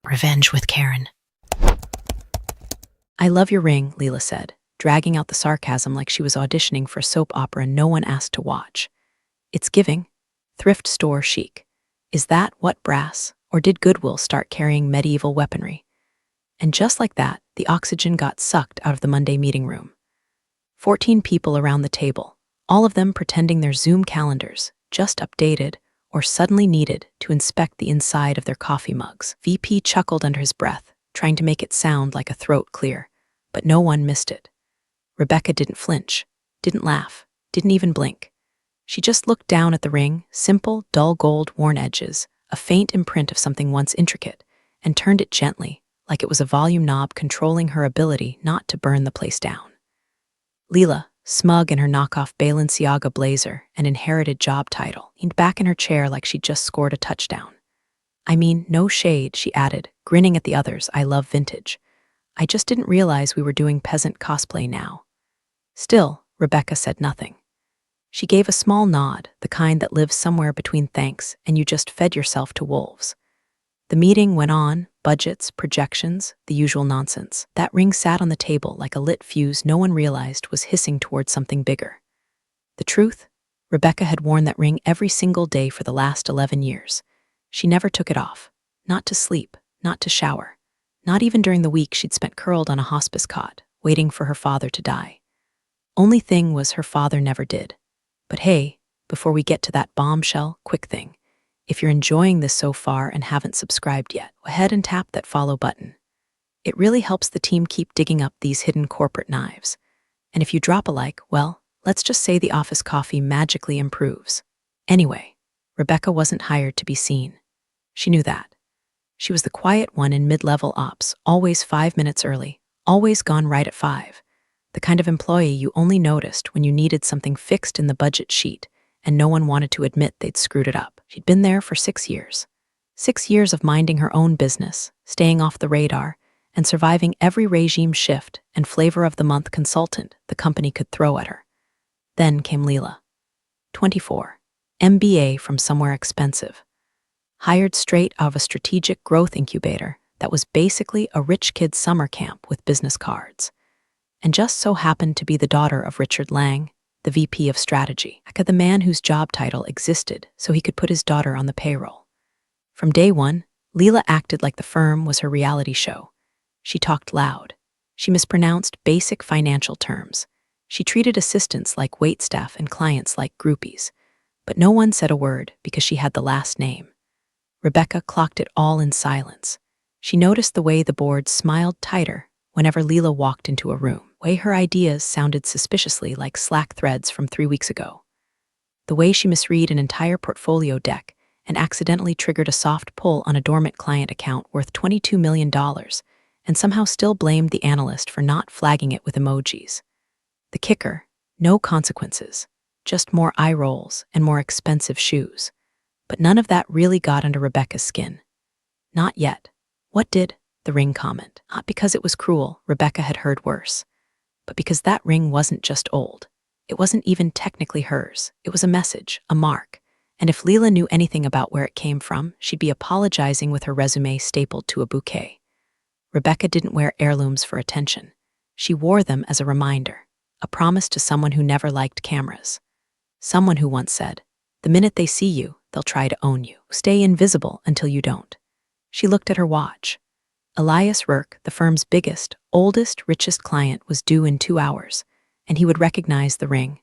Revenge with Karen. I love your ring, Leela said, dragging out the sarcasm like she was auditioning for a soap opera no one asked to watch. It's giving. Thrift store chic. Is that what brass? Or did Goodwill start carrying medieval weaponry? And just like that, the oxygen got sucked out of the Monday meeting room. 14 people around the table, all of them pretending their Zoom calendars, just updated or suddenly needed to inspect the inside of their coffee mugs. VP chuckled under his breath, trying to make it sound like a throat clear, but no one missed it. Rebecca didn't flinch, didn't laugh, didn't even blink. She just looked down at the ring, simple, dull gold worn edges, a faint imprint of something once intricate, and turned it gently, like it was a volume knob controlling her ability not to burn the place down. Leela, smug in her knockoff Balenciaga blazer and inherited job title, leaned back in her chair like she'd just scored a touchdown. I mean, no shade, she added, grinning at the others. I love vintage. I just didn't realize we were doing peasant cosplay now. Still, Rebecca said nothing. She gave a small nod, the kind that lives somewhere between thanks and you just fed yourself to wolves. The meeting went on, budgets, projections, the usual nonsense. That ring sat on the table like a lit fuse no one realized was hissing towards something bigger. The truth? Rebecca had worn that ring every single day for the last 11 years. She never took it off. Not to sleep, not to shower. Not even during the week she'd spent curled on a hospice cot, waiting for her father to die. Only thing was her father never did. But hey, before we get to that bombshell, quick thing. If you're enjoying this so far and haven't subscribed yet, go ahead and tap that follow button. It really helps the team keep digging up these hidden corporate knives. And if you drop a like, well, let's just say the office coffee magically improves. Anyway, Rebecca wasn't hired to be seen. She knew that. She was the quiet one in mid-level ops, always 5 minutes early, always gone right at 5. The kind of employee you only noticed when you needed something fixed in the budget sheet and no one wanted to admit they'd screwed it up. She'd been there for 6 years. 6 years of minding her own business, staying off the radar, and surviving every regime shift and flavor of the month consultant the company could throw at her. Then came Leela. 24. MBA from somewhere expensive. Hired straight out of a strategic growth incubator that was basically a rich kid's summer camp with business cards. And just so happened to be the daughter of Richard Lang, the VP of strategy, the man whose job title existed so he could put his daughter on the payroll. From day one, Leela acted like the firm was her reality show. She talked loud. She mispronounced basic financial terms. She treated assistants like waitstaff and clients like groupies. But no one said a word because she had the last name. Rebecca clocked it all in silence. She noticed the way the board smiled tighter whenever Leela walked into a room, the way her ideas sounded suspiciously like Slack threads from 3 weeks ago, the way she misread an entire portfolio deck and accidentally triggered a soft pull on a dormant client account worth $22 million and somehow still blamed the analyst for not flagging it with emojis. The kicker, no consequences, just more eye rolls and more expensive shoes. But none of that really got under Rebecca's skin. Not yet. What did? The ring comment. Not because it was cruel, Rebecca had heard worse, but because that ring wasn't just old. It wasn't even technically hers. It was a message, a mark. And if Leela knew anything about where it came from, she'd be apologizing with her resume stapled to a bouquet. Rebecca didn't wear heirlooms for attention. She wore them as a reminder, a promise to someone who never liked cameras. Someone who once said, "The minute they see you, they'll try to own you. Stay invisible until you don't." She looked at her watch. Elias Rourke, the firm's biggest, oldest, richest client, was due in 2 hours, and he would recognize the ring.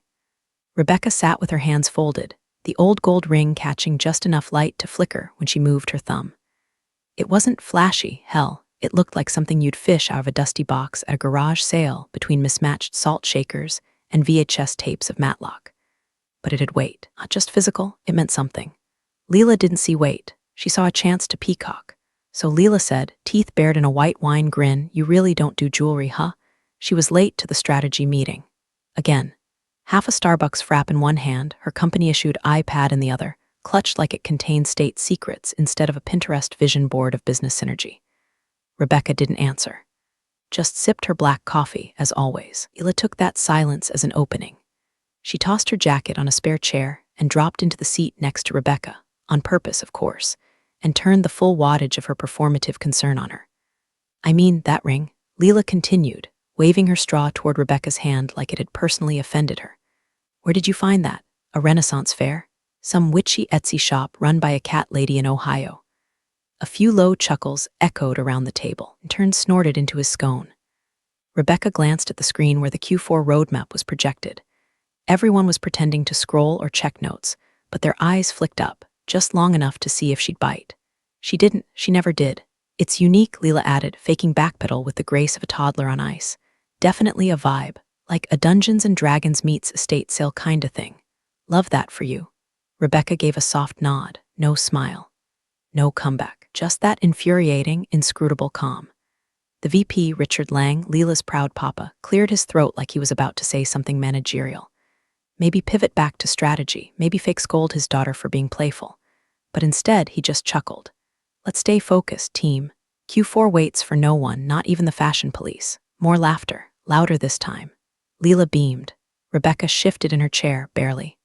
Rebecca sat with her hands folded, the old gold ring catching just enough light to flicker when she moved her thumb. It wasn't flashy, hell, it looked like something you'd fish out of a dusty box at a garage sale between mismatched salt shakers and VHS tapes of Matlock. But it had weight, not just physical, it meant something. Leela didn't see weight, she saw a chance to peacock. So Leela said, teeth bared in a white wine grin, "You really don't do jewelry, huh?" She was late to the strategy meeting. Again, half a Starbucks frap in one hand, her company-issued iPad in the other, clutched like it contained state secrets instead of a Pinterest vision board of business synergy. Rebecca didn't answer. Just sipped her black coffee, as always. Leela took that silence as an opening. She tossed her jacket on a spare chair and dropped into the seat next to Rebecca, on purpose, of course, and turned the full wattage of her performative concern on her. I mean, that ring, Leela continued, waving her straw toward Rebecca's hand like it had personally offended her. Where did you find that? A Renaissance fair? Some witchy Etsy shop run by a cat lady in Ohio? A few low chuckles echoed around the table, and Turn snorted into his scone. Rebecca glanced at the screen where the Q4 roadmap was projected. Everyone was pretending to scroll or check notes, but their eyes flicked up, just long enough to see if she'd bite. She didn't, she never did. It's unique, Leela added, faking backpedal with the grace of a toddler on ice. Definitely a vibe, like a Dungeons and Dragons meets estate sale kinda thing. Love that for you. Rebecca gave a soft nod, no smile. No comeback, just that infuriating, inscrutable calm. The VP, Richard Lang, Leela's proud papa, cleared his throat like he was about to say something managerial. Maybe pivot back to strategy, maybe fake scold his daughter for being playful. But instead, he just chuckled. Let's stay focused, team. Q4 waits for no one, not even the fashion police. More laughter, louder this time. Leela beamed. Rebecca shifted in her chair, barely.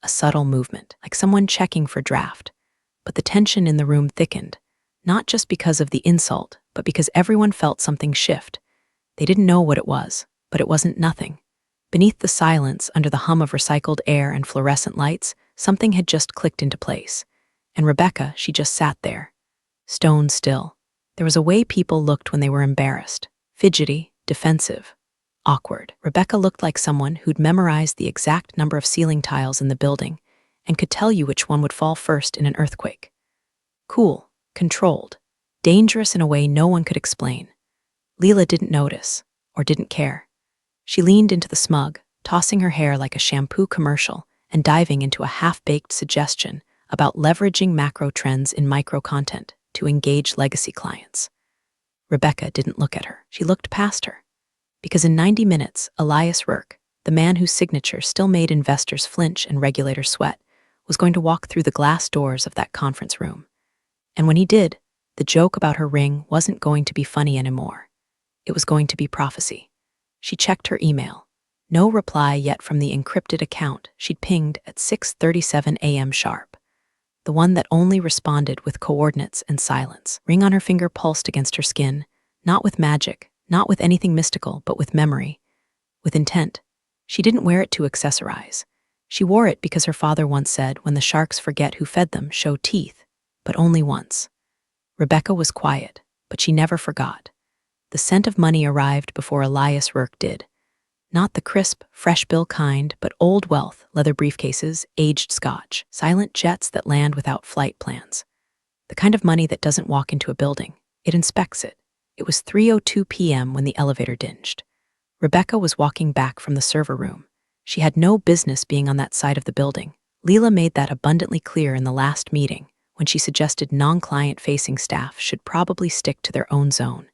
A subtle movement, like someone checking for draft. But the tension in the room thickened, not just because of the insult, but because everyone felt something shift. They didn't know what it was, but it wasn't nothing. Beneath the silence, under the hum of recycled air and fluorescent lights, something had just clicked into place. And Rebecca, she just sat there, stone still. There was a way people looked when they were embarrassed, fidgety, defensive, awkward. Rebecca looked like someone who'd memorized the exact number of ceiling tiles in the building and could tell you which one would fall first in an earthquake. Cool, controlled, dangerous in a way no one could explain. Leela didn't notice, or didn't care. She leaned into the smug, tossing her hair like a shampoo commercial and diving into a half-baked suggestion about leveraging macro trends in micro-content to engage legacy clients. Rebecca didn't look at her. She looked past her. Because in 90 minutes, Elias Rourke, the man whose signature still made investors flinch and regulators sweat, was going to walk through the glass doors of that conference room. And when he did, the joke about her ring wasn't going to be funny anymore. It was going to be prophecy. She checked her email. No reply yet from the encrypted account she'd pinged at 6:37 a.m. sharp. The one that only responded with coordinates and silence. Ring on her finger pulsed against her skin, not with magic, not with anything mystical, but with memory, with intent. She didn't wear it to accessorize. She wore it because her father once said, when the sharks forget who fed them, show teeth, but only once. Rebecca was quiet, but she never forgot. The scent of money arrived before Elias Rourke did. Not the crisp, fresh bill kind, but old wealth, leather briefcases, aged scotch, silent jets that land without flight plans. The kind of money that doesn't walk into a building. It inspects it. It was 3:02 p.m. when the elevator dinged. Rebecca was walking back from the server room. She had no business being on that side of the building. Leela made that abundantly clear in the last meeting, when she suggested non-client-facing staff should probably stick to their own zone.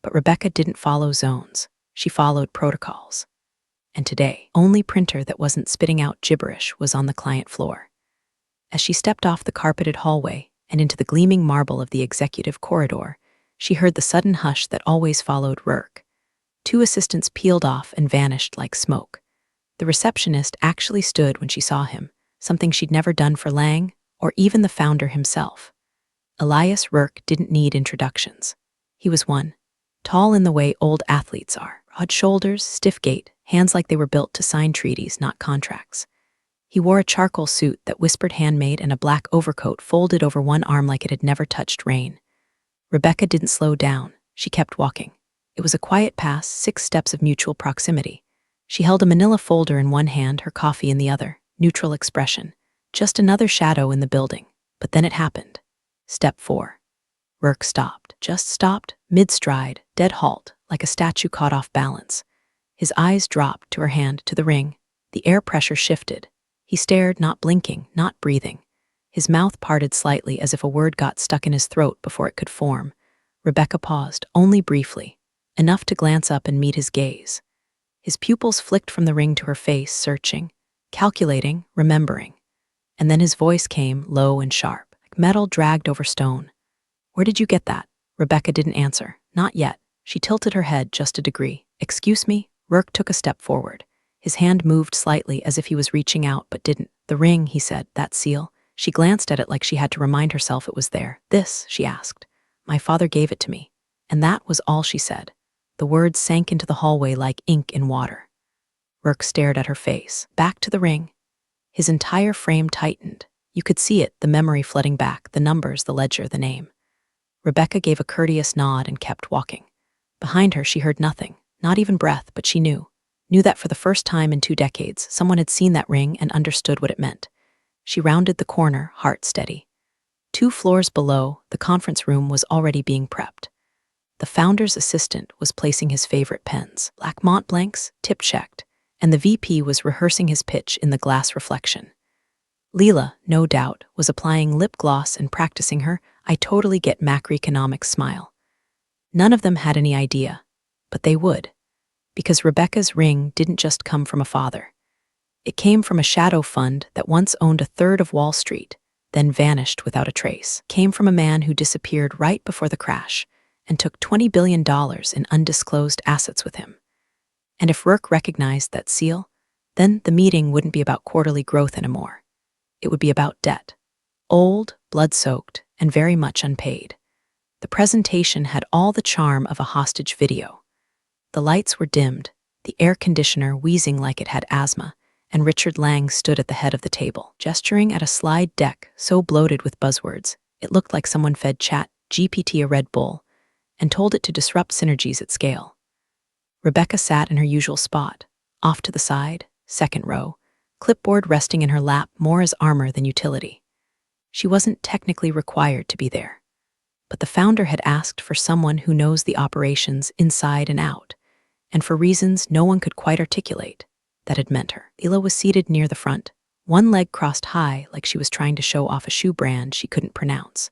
But Rebecca didn't follow zones. She followed protocols. And today, only printer that wasn't spitting out gibberish was on the client floor. As she stepped off the carpeted hallway and into the gleaming marble of the executive corridor, she heard the sudden hush that always followed Rourke. 2 assistants peeled off and vanished like smoke. The receptionist actually stood when she saw him, something she'd never done for Lang or even the founder himself. Elias Rourke didn't need introductions. He was one. Tall in the way old athletes are, broad shoulders, stiff gait, hands like they were built to sign treaties, not contracts. He wore a charcoal suit that whispered handmade and a black overcoat folded over one arm like it had never touched rain. Rebecca didn't slow down. She kept walking. It was a quiet pass, 6 steps of mutual proximity. She held a manila folder in one hand, her coffee in the other, neutral expression. Just another shadow in the building. But then it happened. Step 4. Rourke stopped. Just stopped, mid-stride, dead halt, like a statue caught off balance. His eyes dropped to her hand, to the ring. The air pressure shifted. He stared, not blinking, not breathing. His mouth parted slightly as if a word got stuck in his throat before it could form. Rebecca paused, only briefly, enough to glance up and meet his gaze. His pupils flicked from the ring to her face, searching, calculating, remembering. And then his voice came, low and sharp, like metal dragged over stone. "Where did you get that?" Rebecca didn't answer. Not yet. She tilted her head just a degree. "Excuse me?" Rourke took a step forward. His hand moved slightly as if he was reaching out, but didn't. "The ring," he said, "that seal." She glanced at it like she had to remind herself it was there. "This," she asked. "My father gave it to me." And that was all she said. The words sank into the hallway like ink in water. Rourke stared at her face. Back to the ring. His entire frame tightened. You could see it, the memory flooding back, the numbers, the ledger, the name. Rebecca gave a courteous nod and kept walking. Behind her, she heard nothing, not even breath, but she knew that for the first time in 2 decades, someone had seen that ring and understood what it meant. She rounded the corner, heart steady. 2 floors below, the conference room was already being prepped. The founder's assistant was placing his favorite pens, black Mont Blancs, tip-checked, and the VP was rehearsing his pitch in the glass reflection. Leela, no doubt, was applying lip gloss and practicing her "I totally get macroeconomics" smile. None of them had any idea, but they would, because Rebecca's ring didn't just come from a father. It came from a shadow fund that once owned 1/3 of Wall Street, then vanished without a trace. Came from a man who disappeared right before the crash and took $20 billion in undisclosed assets with him. And if Rourke recognized that seal, then the meeting wouldn't be about quarterly growth anymore. It would be about debt. Old, blood-soaked, and very much unpaid. The presentation had all the charm of a hostage video. The lights were dimmed, the air conditioner wheezing like it had asthma, and Richard Lang stood at the head of the table, gesturing at a slide deck so bloated with buzzwords, it looked like someone fed ChatGPT a Red Bull and told it to disrupt synergies at scale. Rebecca sat in her usual spot, off to the side, second row, clipboard resting in her lap more as armor than utility. She wasn't technically required to be there, but the founder had asked for someone who knows the operations inside and out, and for reasons no one could quite articulate, that had meant her. Leela was seated near the front, one leg crossed high like she was trying to show off a shoe brand she couldn't pronounce.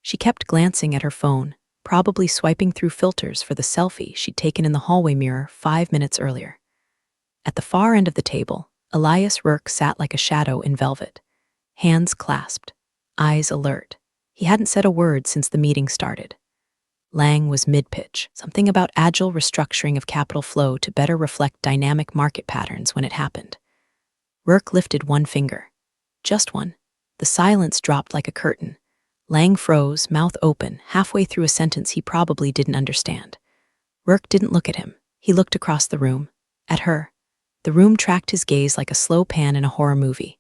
She kept glancing at her phone, probably swiping through filters for the selfie she'd taken in the hallway mirror 5 minutes earlier. At the far end of the table, Elias Rourke sat like a shadow in velvet, hands clasped, eyes alert. He hadn't said a word since the meeting started. Lang was mid-pitch, something about agile restructuring of capital flow to better reflect dynamic market patterns when it happened. Rourke lifted one finger. Just one. The silence dropped like a curtain. Lang froze, mouth open, halfway through a sentence he probably didn't understand. Rourke didn't look at him. He looked across the room, at her. The room tracked his gaze like a slow pan in a horror movie.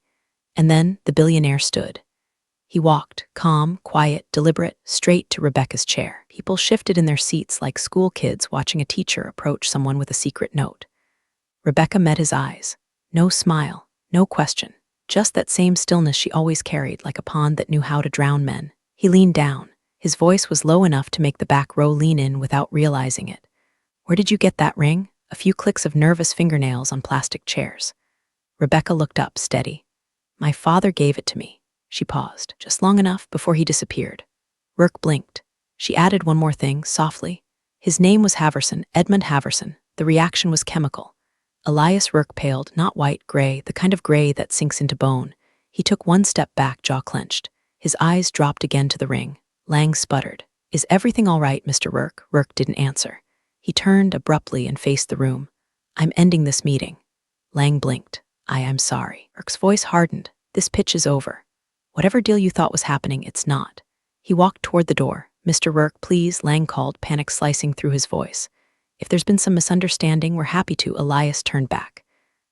And then the billionaire stood. He walked, calm, quiet, deliberate, straight to Rebecca's chair. People shifted in their seats like school kids watching a teacher approach someone with a secret note. Rebecca met his eyes. No smile, no question, just that same stillness she always carried like a pond that knew how to drown men. He leaned down. His voice was low enough to make the back row lean in without realizing it. "Where did you get that ring?" A few clicks of nervous fingernails on plastic chairs. Rebecca looked up, steady. "My father gave it to me." She paused, just long enough before he disappeared. Rourke blinked. She added one more thing, softly. His name was Haverson, Edmund Haverson. The reaction was chemical. Elias Rourke paled, not white, gray, the kind of gray that sinks into bone. He took one step back, jaw clenched. His eyes dropped again to the ring. Lang sputtered. "Is everything all right, Mr. Rourke?" Rourke didn't answer. He turned abruptly and faced the room. "I'm ending this meeting." Lang blinked. I'm sorry." Rourke's voice hardened. "This pitch is over. Whatever deal you thought was happening, it's not." He walked toward the door. "Mr. Rourke, please," Lang called, panic slicing through his voice. "If there's been some misunderstanding, we're happy to." Elias turned back.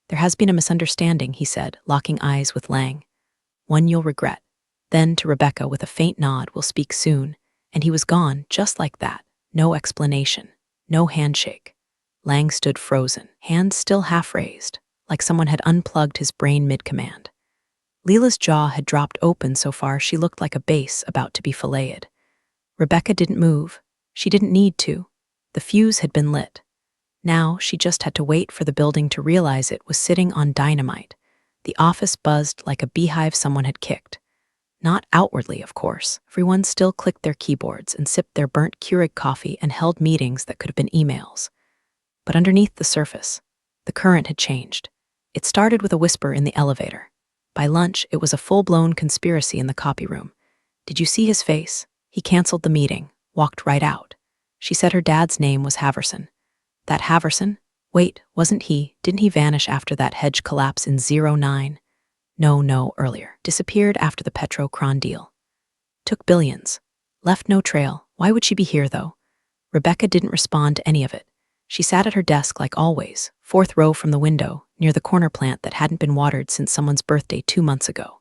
"There has been a misunderstanding," he said, locking eyes with Lang. "One you'll regret." Then to Rebecca with a faint nod, "We'll speak soon." And he was gone, just like that. No explanation. No handshake. Lang stood frozen, hands still half raised, like someone had unplugged his brain mid-command. Leela's jaw had dropped open so far she looked like a base about to be filleted. Rebecca didn't move. She didn't need to. The fuse had been lit. Now she just had to wait for the building to realize it was sitting on dynamite. The office buzzed like a beehive someone had kicked. Not outwardly, of course. Everyone still clicked their keyboards and sipped their burnt Keurig coffee and held meetings that could have been emails. But underneath the surface, the current had changed. It started with a whisper in the elevator. By lunch, it was a full-blown conspiracy in the copy room. "Did you see his face? He canceled the meeting, walked right out." She said her dad's name was Haverson. "That Haverson? Wait, didn't he vanish after that hedge collapse in '09? No, earlier. Disappeared after the Petro-Kron deal. Took billions. Left no trail. Why would she be here, though? Rebecca didn't respond to any of it. She sat at her desk like always, fourth row from the window, near the corner plant that hadn't been watered since someone's birthday 2 months ago.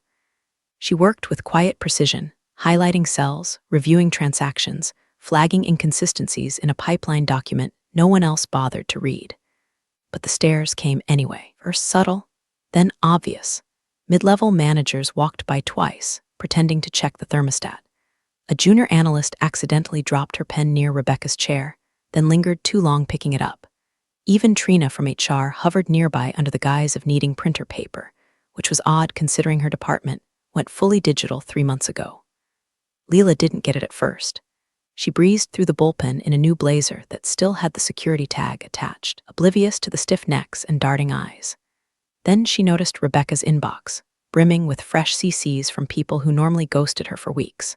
She worked with quiet precision, highlighting cells, reviewing transactions, flagging inconsistencies in a pipeline document no one else bothered to read. But the stares came anyway, first subtle, then obvious. Mid-level managers walked by twice, pretending to check the thermostat. A junior analyst accidentally dropped her pen near Rebecca's chair, then lingered too long picking it up. Even Trina from HR hovered nearby under the guise of needing printer paper, which was odd considering her department went fully digital 3 months ago. Leela didn't get it at first. She breezed through the bullpen in a new blazer that still had the security tag attached, oblivious to the stiff necks and darting eyes. Then she noticed Rebecca's inbox, brimming with fresh CCs from people who normally ghosted her for weeks.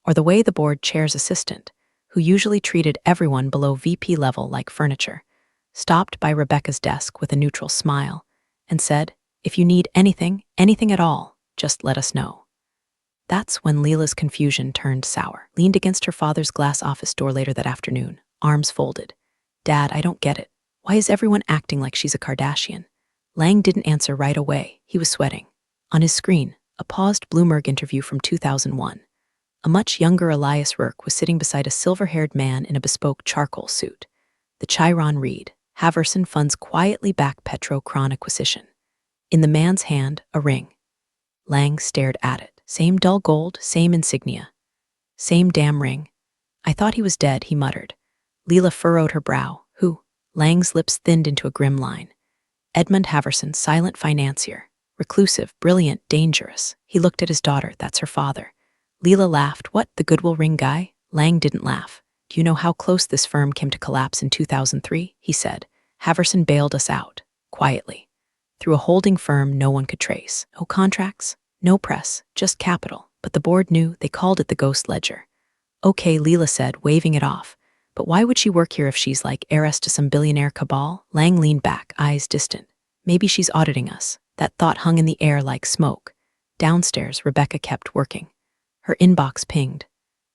Or the way the board chair's assistant, who usually treated everyone below VP level like furniture, stopped by Rebecca's desk with a neutral smile and said, "If you need anything at all, just let us know." That's when Leela's confusion turned sour. Leaned against her father's glass office door later that afternoon, arms folded. "Dad, I don't get it. Why is everyone acting like she's a Kardashian?" Lang didn't answer right away. He was sweating. On his screen, a paused Bloomberg interview from 2001. A much younger Elias Rourke was sitting beside a silver-haired man in a bespoke charcoal suit. The Chiron read, "Haverson funds quietly back Petro-Kron acquisition." In the man's hand, a ring. Lang stared at it. Same dull gold, same insignia. Same damn ring. "I thought he was dead," he muttered. Leela furrowed her brow. "Who?" Lang's lips thinned into a grim line. "Edmund Haverson, silent financier. Reclusive, brilliant, dangerous." He looked at his daughter. "That's her father." Leela laughed. "What, the Goodwill ring guy?" Lang didn't laugh. "Do you know how close this firm came to collapse in 2003? He said. "Haverson bailed us out. Quietly. Through a holding firm no one could trace. No contracts, no press, just capital. But the board knew. They called it the ghost ledger." "Okay," Leela said, waving it off. "But why would she work here if she's like heiress to some billionaire cabal?" Lang leaned back, eyes distant. "Maybe she's auditing us." That thought hung in the air like smoke. Downstairs, Rebecca kept working. Her inbox pinged.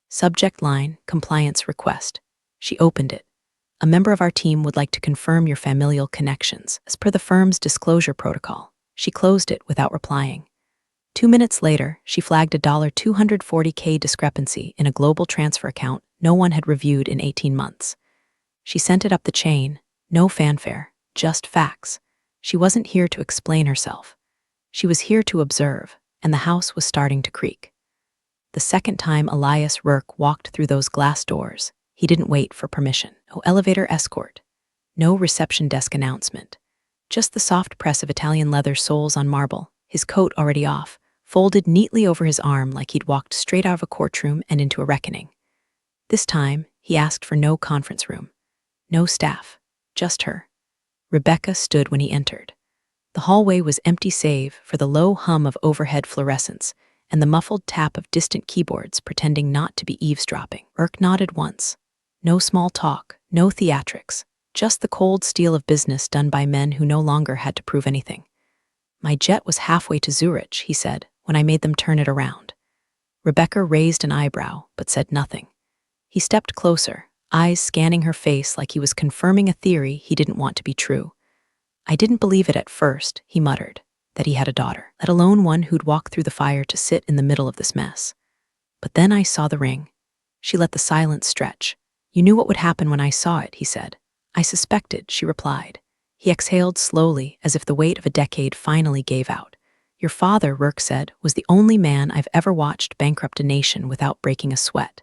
Subject line, compliance request. She opened it. "A member of our team would like to confirm your familial connections, as per the firm's disclosure protocol." She closed it without replying. 2 minutes later, she flagged a $240K discrepancy in a global transfer account no one had reviewed in 18 months. She sent it up the chain, no fanfare, just facts. She wasn't here to explain herself. She was here to observe, and the house was starting to creak. The second time Elias Rourke walked through those glass doors, he didn't wait for permission. No elevator escort. No reception desk announcement. Just the soft press of Italian leather soles on marble, his coat already off, folded neatly over his arm like he'd walked straight out of a courtroom and into a reckoning. This time, he asked for no conference room. No staff. Just her. Rebecca stood when he entered. The hallway was empty save for the low hum of overhead fluorescence and the muffled tap of distant keyboards pretending not to be eavesdropping. Rourke nodded once. No small talk, no theatrics, just the cold steel of business done by men who no longer had to prove anything. "My jet was halfway to Zurich," he said, when I made them turn it around. Rebecca raised an eyebrow, but said nothing. He stepped closer, eyes scanning her face like he was confirming a theory he didn't want to be true. "I didn't believe it at first," he muttered, "that he had a daughter, let alone one who'd walk through the fire to sit in the middle of this mess. But then I saw the ring." She let the silence stretch. "You knew what would happen when I saw it," he said. "I suspected," she replied. He exhaled slowly, as if the weight of a decade finally gave out. "Your father," Rourke said, "was the only man I've ever watched bankrupt a nation without breaking a sweat.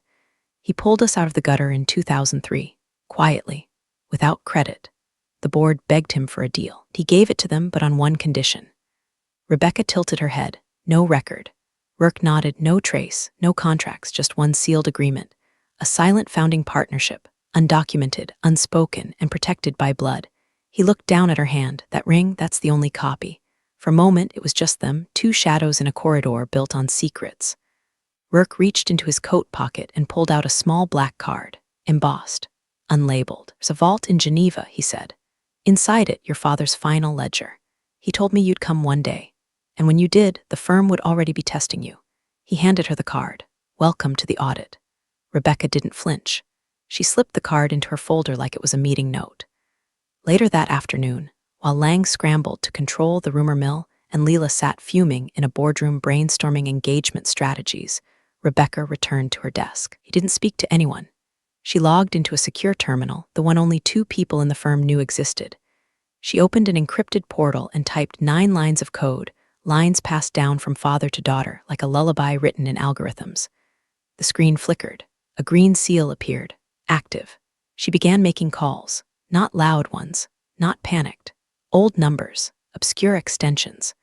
He pulled us out of the gutter in 2003, quietly, without credit. The board begged him for a deal. He gave it to them, but on one condition." Rebecca tilted her head. "No record." Rourke nodded. "No trace, no contracts, just one sealed agreement. A silent founding partnership, undocumented, unspoken, and protected by blood." He looked down at her hand. "That ring, that's the only copy." For a moment, it was just them, two shadows in a corridor built on secrets. Rourke reached into his coat pocket and pulled out a small black card, embossed, unlabeled. "There's a vault in Geneva," he said. "Inside it, your father's final ledger. He told me you'd come one day. And when you did, the firm would already be testing you. He handed her the card. Welcome to the audit. Rebecca didn't flinch. She slipped the card into her folder like it was a meeting note. Later that afternoon, while Lang scrambled to control the rumor mill and Leela sat fuming in a boardroom brainstorming engagement strategies, Rebecca returned to her desk. He didn't speak to anyone. She logged into a secure terminal, the one only 2 people in the firm knew existed. She opened an encrypted portal and typed 9 lines of code, lines passed down from father to daughter like a lullaby written in algorithms. The screen flickered. A green seal appeared, active. She began making calls, not loud ones, not panicked. Old numbers, obscure extensions.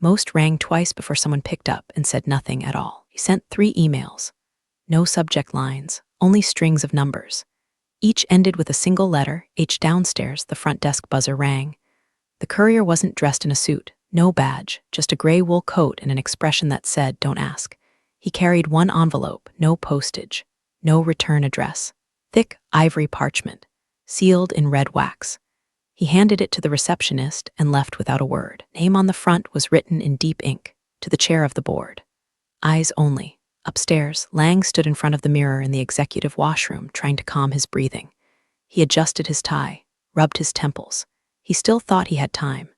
Most rang twice before someone picked up and said nothing at all. He sent 3 emails. No subject lines, only strings of numbers. Each ended with a single letter. H. Downstairs, the front desk buzzer rang. The courier wasn't dressed in a suit, no badge, just a gray wool coat and an expression that said, "Don't ask." He carried 1 envelope, no postage, no return address, thick ivory parchment, sealed in red wax. He handed it to the receptionist and left without a word. Name on the front was written in deep ink, to the chair of the board. Eyes only. Upstairs, Lang stood in front of the mirror in the executive washroom, trying to calm his breathing. He adjusted his tie, rubbed his temples. He still thought he had time.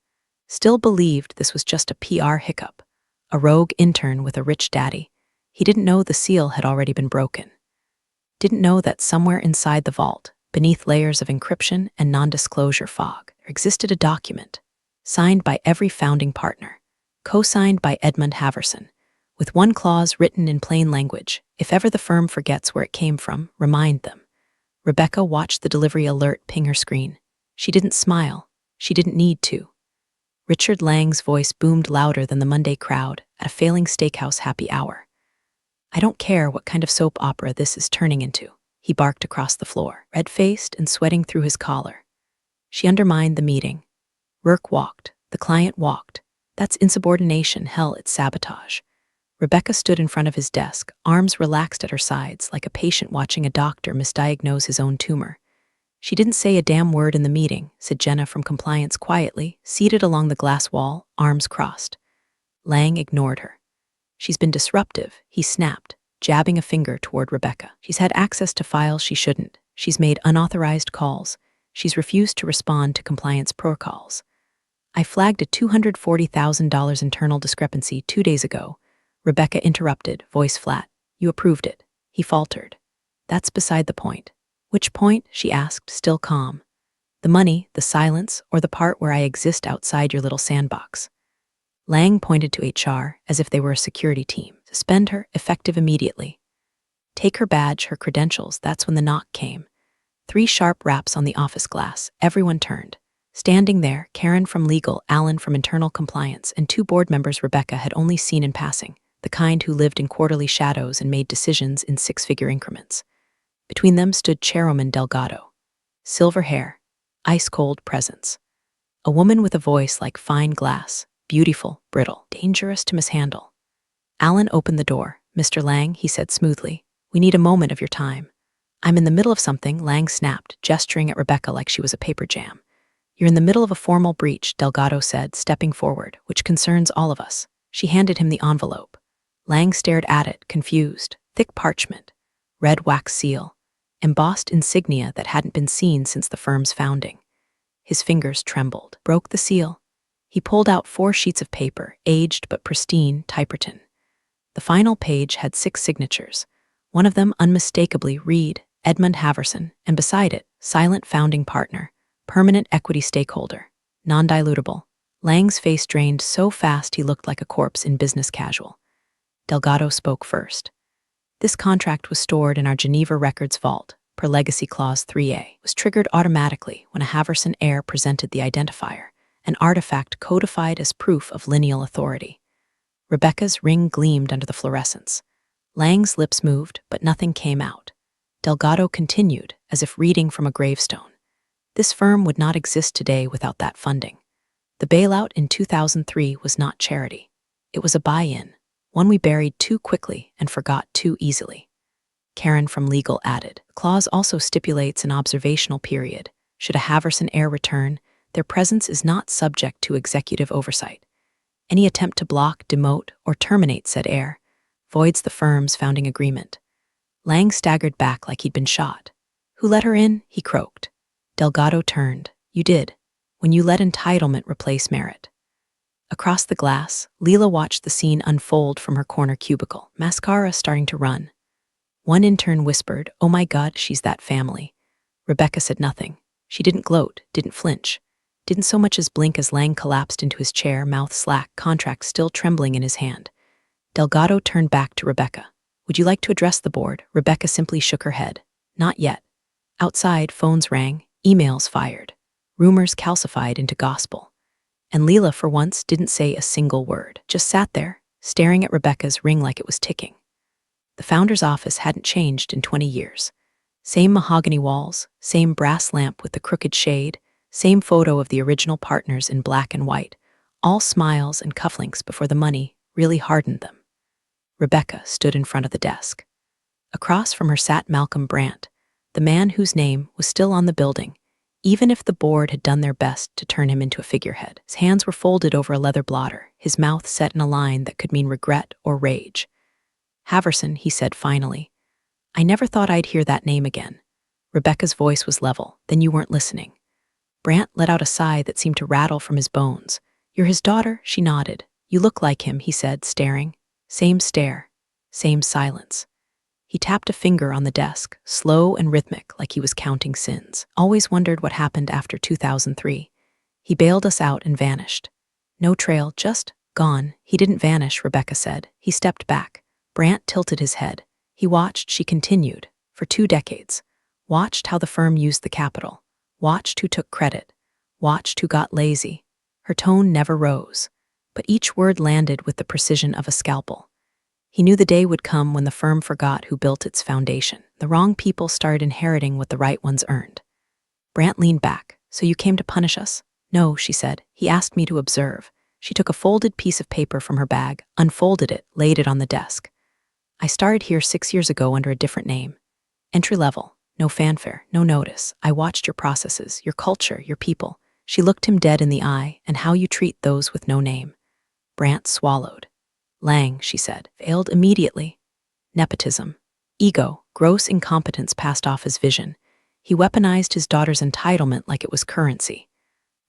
Still believed this was just a PR hiccup, a rogue intern with a rich daddy. He didn't know the seal had already been broken. Didn't know that somewhere inside the vault, beneath layers of encryption and non-disclosure fog, there existed a document, signed by every founding partner, co-signed by Edmund Haverson, with 1 clause written in plain language: if ever the firm forgets where it came from, remind them. Rebecca watched the delivery alert ping her screen. She didn't smile. She didn't need to. Richard Lang's voice boomed louder than the Monday crowd at a failing steakhouse happy hour. "I don't care what kind of soap opera this is turning into," he barked across the floor, red-faced and sweating through his collar. She undermined the meeting. Rourke walked. The client walked. That's insubordination. Hell, it's sabotage. Rebecca stood in front of his desk, arms relaxed at her sides, like a patient watching a doctor misdiagnose his own tumor. "She didn't say a damn word in the meeting," said Jenna from compliance quietly, seated along the glass wall, arms crossed. Lang ignored her. "She's been disruptive," he snapped, jabbing a finger toward Rebecca. "She's had access to files she shouldn't. She's made unauthorized calls. She's refused to respond to compliance protocols. I flagged a $240,000 internal discrepancy 2 days ago." Rebecca interrupted, voice flat. "You approved it." He faltered. "That's beside the point." "Which point?" she asked, still calm. "The money, the silence, or the part where I exist outside your little sandbox?" Lang pointed to HR as if they were a security team. "Suspend her, effective immediately." "Take her badge, her credentials." That's when the knock came. 3 sharp raps on the office glass. Everyone turned. Standing there, Karen from legal, Alan from internal compliance, and 2 board members Rebecca had only seen in passing, the kind who lived in quarterly shadows and made decisions in 6-figure increments. Between them stood Chairwoman Delgado. Silver hair, ice-cold presence. A woman with a voice like fine glass, beautiful, brittle, dangerous to mishandle. Alan opened the door. "Mr. Lang," he said smoothly, "we need a moment of your time." "I'm in the middle of something," Lang snapped, gesturing at Rebecca like she was a paper jam. "You're in the middle of a formal breach," Delgado said, stepping forward, "which concerns all of us." She handed him the envelope. Lang stared at it, confused. Thick parchment, red wax seal, embossed insignia that hadn't been seen since the firm's founding. His fingers trembled. Broke the seal. He pulled out 4 sheets of paper, aged but pristine, typewritten. The final page had 6 signatures. One of them unmistakably read, Edmund Haverson, and beside it, silent founding partner, permanent equity stakeholder, non-dilutable. Lang's face drained so fast he looked like a corpse in business casual. Delgado spoke first. "This contract was stored in our Geneva Records vault, per Legacy Clause 3A. Was triggered automatically when a Haverson heir presented the identifier, an artifact codified as proof of lineal authority." Rebecca's ring gleamed under the fluorescence. Lang's lips moved, but nothing came out. Delgado continued, as if reading from a gravestone. "This firm would not exist today without that funding. The bailout in 2003 was not charity. It was a buy-in, one we buried too quickly and forgot too easily." Karen from legal added, "The clause also stipulates an observational period. Should a Haverson heir return, their presence is not subject to executive oversight. Any attempt to block, demote, or terminate said heir voids the firm's founding agreement. Lang staggered back like he'd been shot. Who let her in? He croaked. Delgado turned. You did, when you let entitlement replace merit. Across the glass, Leela watched the scene unfold from her corner cubicle, mascara starting to run. One intern whispered, "Oh my God, she's that family." Rebecca said nothing. She didn't gloat, didn't flinch, didn't so much as blink as Lang collapsed into his chair, mouth slack, contract still trembling in his hand. Delgado turned back to Rebecca. Would you like to address the board? Rebecca simply shook her head. Not yet. Outside, phones rang, emails fired, rumors calcified into gospel. And Leela, for once, didn't say a single word, just sat there, staring at Rebecca's ring like it was ticking. The founder's office hadn't changed in 20 years. Same mahogany walls, same brass lamp with the crooked shade, same photo of the original partners in black and white, all smiles and cufflinks before the money really hardened them. Rebecca stood in front of the desk. Across from her sat Malcolm Brandt, the man whose name was still on the building, even if the board had done their best to turn him into a figurehead. His hands were folded over a leather blotter, his mouth set in a line that could mean regret or rage. Haverson, he said finally. I never thought I'd hear that name again. Rebecca's voice was level. Then you weren't listening. Brandt let out a sigh that seemed to rattle from his bones. You're his daughter? She nodded. You look like him, he said, staring. Same stare, same silence. He tapped a finger on the desk, slow and rhythmic, like he was counting sins. Always wondered what happened after 2003. He bailed us out and vanished. No trail, just gone. He didn't vanish, Rebecca said. He stepped back. Brandt tilted his head. He watched, she continued, for 2 decades. Watched how the firm used the capital. Watched who took credit. Watched who got lazy. Her tone never rose, but each word landed with the precision of a scalpel. He knew the day would come when the firm forgot who built its foundation. The wrong people started inheriting what the right ones earned. Brandt leaned back. So you came to punish us? No, she said. He asked me to observe. She took a folded piece of paper from her bag, unfolded it, laid it on the desk. I started here 6 years ago under a different name. Entry level, no fanfare, no notice. I watched your processes, your culture, your people. She looked him dead in the eye, and how you treat those with no name. Brandt swallowed. Lang, she said, failed immediately. Nepotism, ego, gross incompetence passed off his vision. He weaponized his daughter's entitlement like it was currency.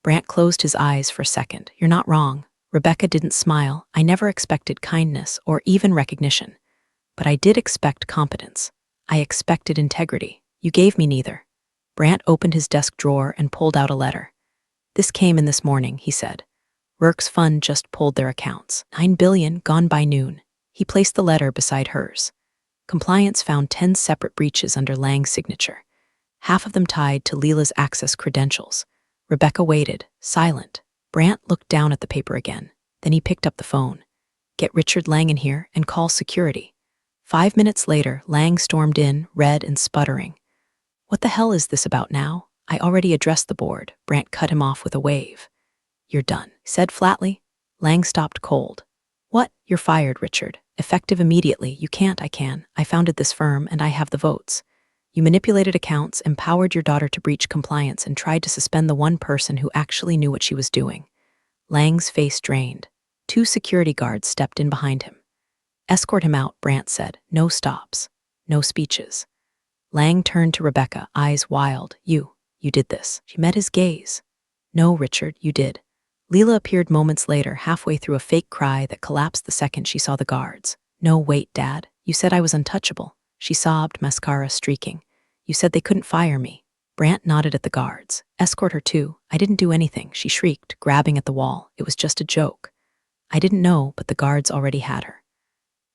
Brandt closed his eyes for a second. You're not wrong. Rebecca didn't smile. I never expected kindness or even recognition. But I did expect competence. I expected integrity. You gave me neither. Brandt opened his desk drawer and pulled out a letter. This came in this morning, he said. Rourke's fund just pulled their accounts. $9 billion gone by noon. He placed the letter beside hers. Compliance found 10 separate breaches under Lang's signature, half of them tied to Leela's access credentials. Rebecca waited, silent. Brandt looked down at the paper again. Then he picked up the phone. Get Richard Lang in here and call security. 5 minutes later, Lang stormed in, red and sputtering. What the hell is this about now? I already addressed the board. Brandt cut him off with a wave. You're done, he said flatly. Lang stopped cold. What? You're fired, Richard. Effective immediately. You can't, I can. I founded this firm and I have the votes. You manipulated accounts, empowered your daughter to breach compliance, and tried to suspend the one person who actually knew what she was doing. Lang's face drained. 2 security guards stepped in behind him. Escort him out, Brandt said. No stops. No speeches. Lang turned to Rebecca, eyes wild. You did this. She met his gaze. No, Richard, you did. Leela appeared moments later, halfway through a fake cry that collapsed the second she saw the guards. No, wait, Dad. You said I was untouchable. She sobbed, mascara streaking. You said they couldn't fire me. Brandt nodded at the guards. Escort her too. I didn't do anything, she shrieked, grabbing at the wall. It was just a joke. I didn't know, but the guards already had her.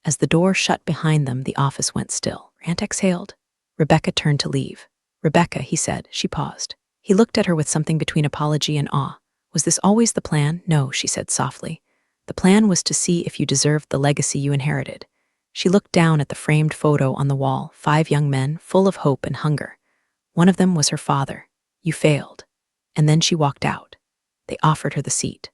As the door shut behind them, the office went still. Brandt exhaled. Rebecca turned to leave. Rebecca, he said. She paused. He looked at her with something between apology and awe. Was this always the plan? No, she said softly. The plan was to see if you deserved the legacy you inherited. She looked down at the framed photo on the wall, 5 young men, full of hope and hunger. One of them was her father. You failed. And then she walked out. They offered her the seat.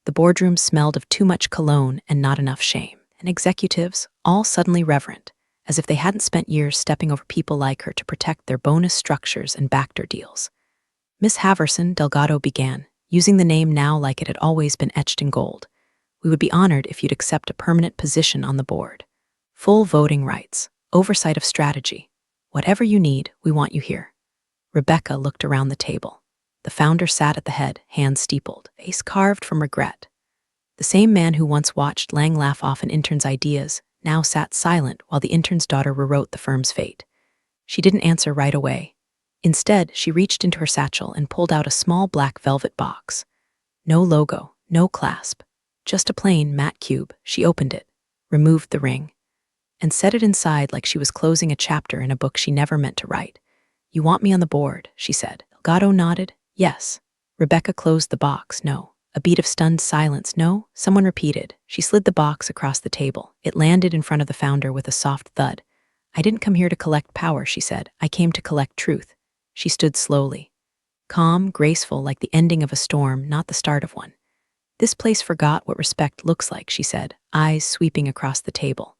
The boardroom smelled of too much cologne and not enough shame. And executives, all suddenly reverent, as if they hadn't spent years stepping over people like her to protect their bonus structures and backdoor deals. Miss Haverson, Delgado began, using the name now like it had always been etched in gold. We would be honored if you'd accept a permanent position on the board. Full voting rights, oversight of strategy. Whatever you need, we want you here. Rebecca looked around the table. The founder sat at the head, hands steepled, face carved from regret. The same man who once watched Lang laugh off an intern's ideas now sat silent while the intern's daughter rewrote the firm's fate. She didn't answer right away. Instead, she reached into her satchel and pulled out a small black velvet box. No logo, no clasp, just a plain matte cube. She opened it, removed the ring, and set it inside like she was closing a chapter in a book she never meant to write. "You want me on the board," she said. Delgado nodded. "Yes." Rebecca closed the box. "No." A beat of stunned silence. "No?" Someone repeated. She slid the box across the table. It landed in front of the founder with a soft thud. "I didn't come here to collect power," she said. "I came to collect truth." She stood slowly, calm, graceful, like the ending of a storm, not the start of one. "This place forgot what respect looks like," she said, eyes sweeping across the table.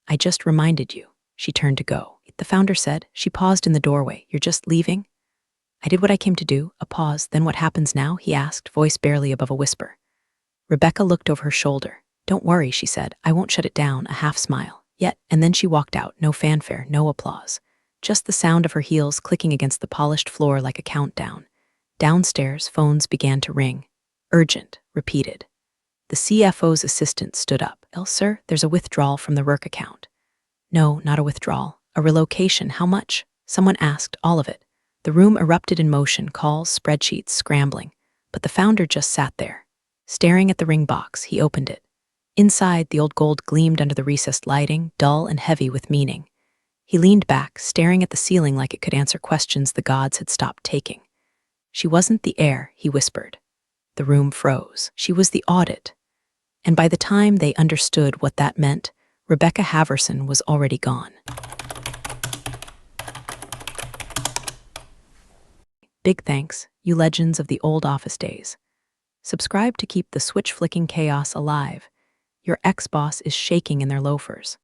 "I just reminded you." She turned to go. The founder said. She paused in the doorway. "You're just leaving?" "I did what I came to do." A pause. "Then what happens now?" he asked, voice barely above a whisper. Rebecca looked over her shoulder. "Don't worry," she said. "I won't shut it down." A half smile. "Yet," and then she walked out. No fanfare, no applause. Just the sound of her heels clicking against the polished floor like a countdown. Downstairs, phones began to ring. "Urgent," repeated. The CFO's assistant stood up. "Sir, there's a withdrawal from the Rourke account." "No, not a withdrawal. A relocation. How much?" Someone asked. "All of it." The room erupted in motion, calls, spreadsheets, scrambling. But the founder just sat there. Staring at the ring box, he opened it. Inside, the old gold gleamed under the recessed lighting, dull and heavy with meaning. He leaned back, staring at the ceiling like it could answer questions the gods had stopped taking. "She wasn't the heir," he whispered. The room froze. She was the audit. And by the time they understood what that meant, Rebecca Haverson was already gone. Big thanks, you legends of the old office days. Subscribe to keep the switch-flicking chaos alive. Your ex-boss is shaking in their loafers.